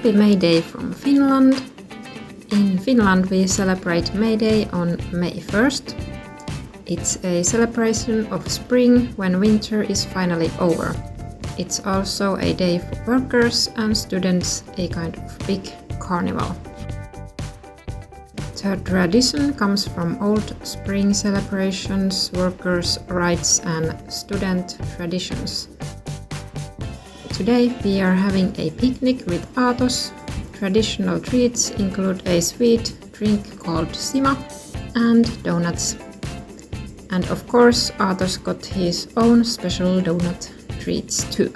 Happy May Day from Finland. In Finland we celebrate May Day on May 1st. It's a celebration of spring when winter is finally over. It's also a day for workers and students, a kind of big carnival. The tradition comes from old spring celebrations, workers' rights and student traditions. Today we are having a picnic with Aatos. Traditional treats include a sweet drink called sima and donuts. And of course Aatos got his own special donut treats too.